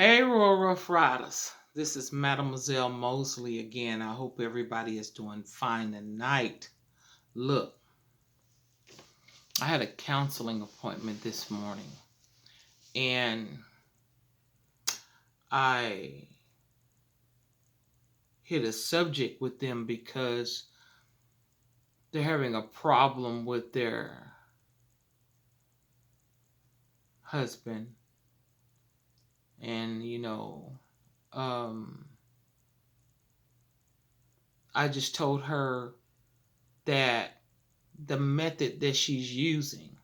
Hey, Royal Rough Riders. This is Mademoiselle Mosley again. I hope everybody is doing fine tonight. Look, I had a counseling appointment this morning and I hit a subject with them because they're having a problem with their husband. And, um, I just told her that the method that she's using,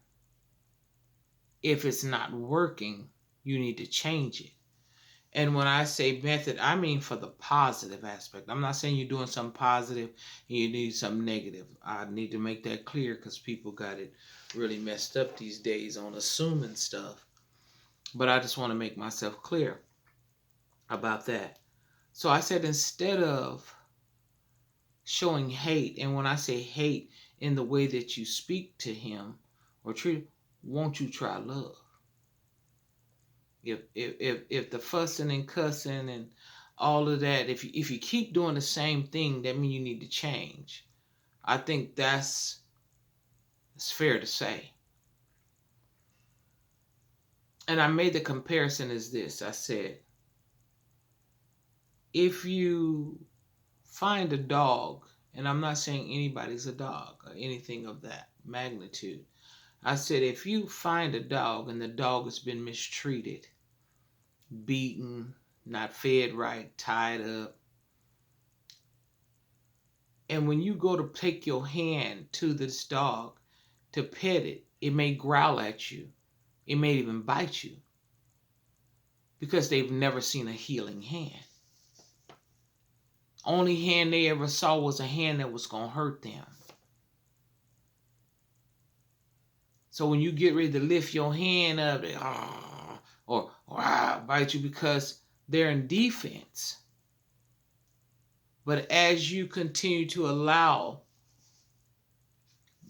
if it's not working, you need to change it. And when I say method, I mean for the positive aspect. I'm not saying you're doing something positive and you need something negative. I need to make that clear because people got it really messed up these days on assuming stuff. But I just want to make myself clear about that. So I said instead of showing hate, and when I say hate in the way that you speak to him or treat him, won't you try love? If the fussing and cussing and all of that, if you keep doing the same thing, that means you need to change. I think it's fair to say. And I made the comparison as this. I said, if you find a dog, and I'm not saying anybody's a dog or anything of that magnitude. I said, if you find a dog and the dog has been mistreated, beaten, not fed right, tied up, and when you go to take your hand to this dog to pet it, it may growl at you. It may even bite you because they've never seen a healing hand. Only hand they ever saw was a hand that was going to hurt them. So when you get ready to lift your hand up, they or bite you because they're in defense. But as you continue to allow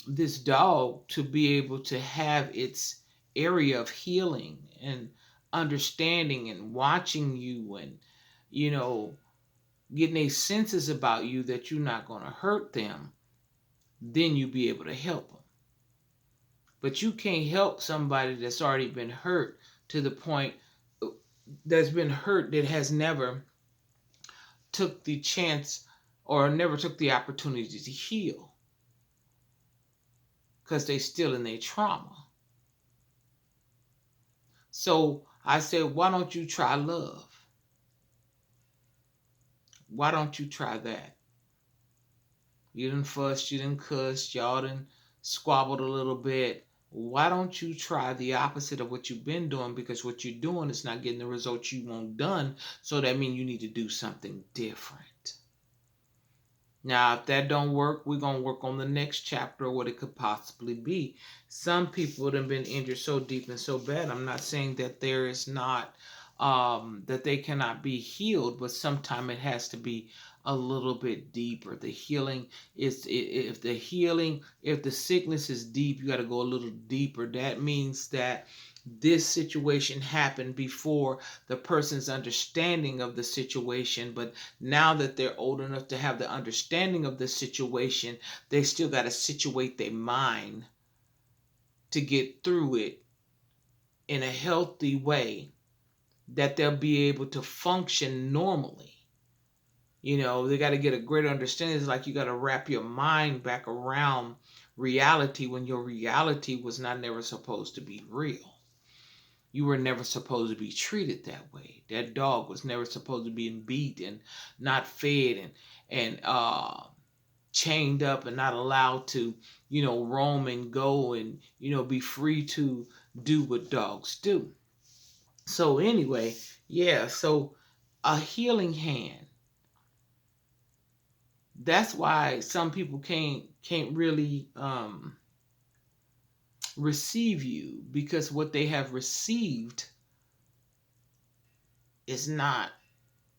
this dog to be able to have its area of healing and understanding and watching you and, you know, getting a senses about you that you're not going to hurt them, then you'll be able to help them. But you can't help somebody that's already been hurt to the point that's been hurt that has never took the chance or never took the opportunity to heal because they still in their trauma. So I said, why don't you try love? Why don't you try that? You done fussed, you done cussed, y'all done squabbled a little bit. Why don't you try the opposite of what you've been doing? Because what you're doing is not getting the results you want done. So that means you need to do something different. Now, if that don't work, we're going to work on the next chapter of what it could possibly be. Some people have been injured so deep and so bad. I'm not saying that there is not, that they cannot be healed, but sometimes it has to be a little bit deeper. The healing is, if the sickness is deep, you got to go a little deeper. That means that this situation happened before the person's understanding of the situation, but now that they're old enough to have the understanding of the situation, they still got to situate their mind to get through it in a healthy way that they'll be able to function normally. You know, they got to get a greater understanding. It's like you got to wrap your mind back around reality when your reality was not never supposed to be real. You were never supposed to be treated that way. That dog was never supposed to be beat and not fed and chained up and not allowed to, roam and go and, be free to do what dogs do. So anyway, yeah, so a healing hand. That's why some people can't really receive you, because what they have received is not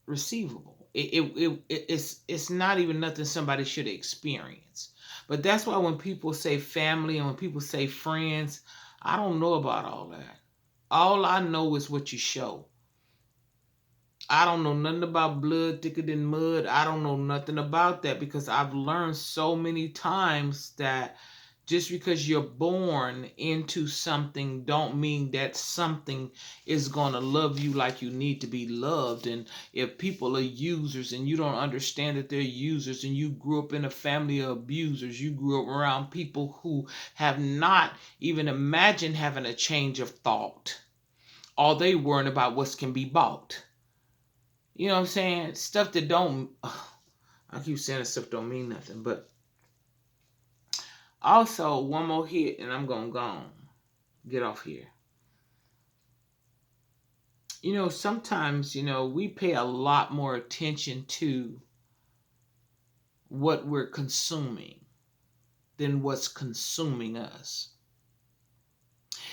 receivable. It's not even nothing somebody should experience. But that's why when people say family and when people say friends, I don't know about all that. All I know is what you show. I don't know nothing about blood thicker than mud. I don't know nothing about that because I've learned so many times that just because you're born into something don't mean that something is going to love you like you need to be loved. And if people are users and you don't understand that they're users, and you grew up in a family of abusers, you grew up around people who have not even imagined having a change of thought, all they worrying about what can be bought. You know what I'm saying? Stuff that don't, I keep saying stuff don't mean nothing, but also one more hit and I'm gonna go get off here. You know, sometimes, we pay a lot more attention to what we're consuming than what's consuming us.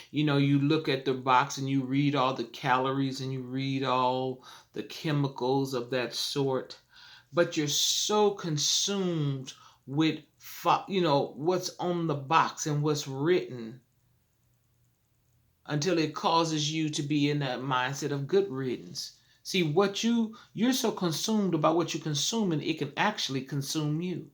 You look at the box and you read all the calories and you read all the chemicals of that sort, but you're so consumed with what's on the box and what's written until it causes you to be in that mindset of good riddance. See, you're so consumed about what you're consuming, it can actually consume you.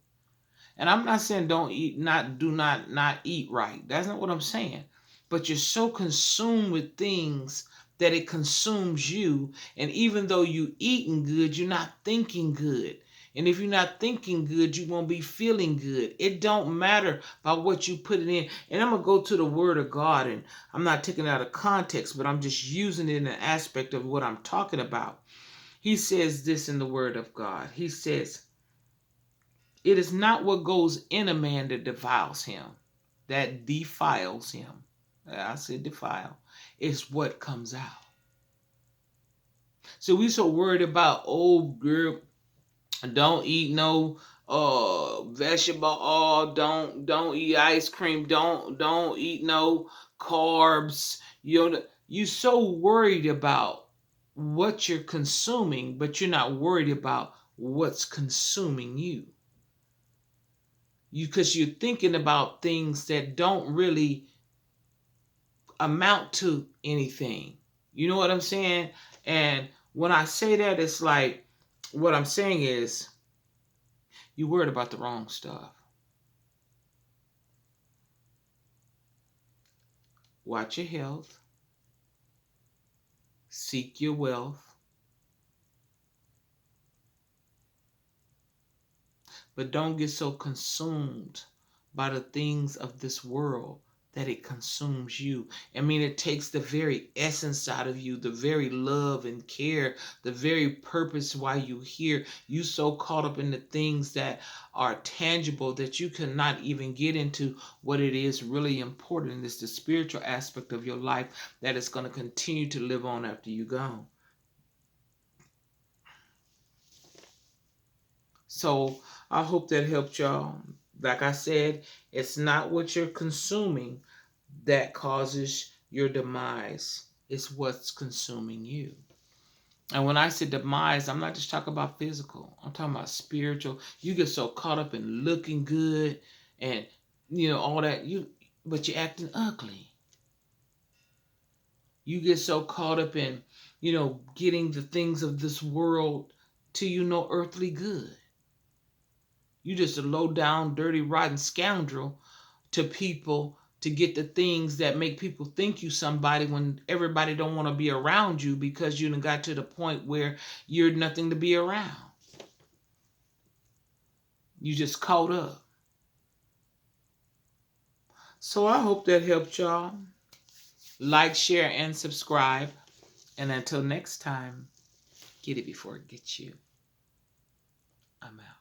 And I'm not saying don't eat, not eat right. That's not what I'm saying. But you're so consumed with things that it consumes you. And even though you eating good, you're not thinking good. And if you're not thinking good, you won't be feeling good. It don't matter about what you put it in. And I'm going to go to the word of God, and I'm not taking it out of context, but I'm just using it in an aspect of what I'm talking about. He says this in the word of God. He says, it is not what goes in a man that defiles him, that defiles him. I said defile. It's what comes out. So we so worried about, oh girl, don't eat no vegetable oil, don't eat ice cream, don't eat no carbs. You so worried about what you're consuming, but you're not worried about what's consuming you. Because you're thinking about things that don't really amount to anything. You know what I'm saying? And when I say that, it's like, what I'm saying is, you're worried about the wrong stuff. Watch your health. Seek your wealth. But don't get so consumed by the things of this world that it consumes you. I mean, it takes the very essence out of you, the very love and care, the very purpose why you're here. You so caught up in the things that are tangible that you cannot even get into what it is really important. And it's the spiritual aspect of your life that is going to continue to live on after you go. So I hope that helped y'all. Like I said, it's not what you're consuming that causes your demise. It's what's consuming you. And when I say demise, I'm not just talking about physical. I'm talking about spiritual. You get so caught up in looking good and all that, but you're acting ugly. You get so caught up in, getting the things of this world to no earthly good. You just a low down, dirty, rotten scoundrel to people to get the things that make people think you somebody when everybody don't want to be around you because you done got to the point where you're nothing to be around. You just caught up. So I hope that helped y'all. Like, share, and subscribe. And until next time, get it before it gets you. I'm out.